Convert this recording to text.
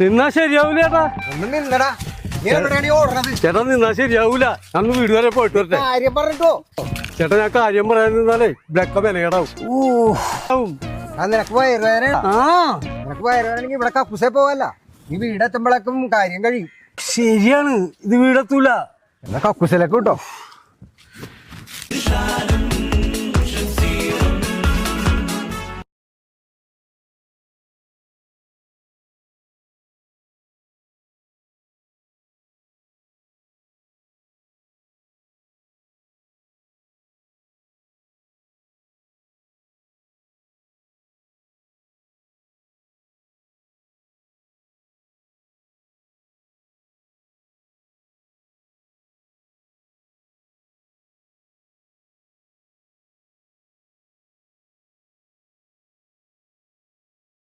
നിന്നാ ശരിയാവൂല ചേട്ടാ. ഒന്നും നിന്നടാ. ചേട്ടാ നിന്നാ ശരിയാവൂല. ഞാൻ വീട് വരെ പോയിട്ട് വരട്ടെ. കാര്യം പറഞ്ഞോ ചേട്ടാ, ഞാൻ കാര്യം പറയാൻ നിന്നാലേ ബ്ലക്ക് വിലകേടാവും. നിനക്ക് വയറുവേദന. നിനക്ക് വയറുവേദനെങ്കിൽ ഇവിടെ കക്കൂസേ പോവല്ല. ഈ വീടെത്തുമ്പോഴേക്കും കാര്യം കഴിയും. ശരിയാണ്, ഇത് വീടെത്തൂല. എന്നാ കക്കൂസിലേക്ക് കിട്ടോ.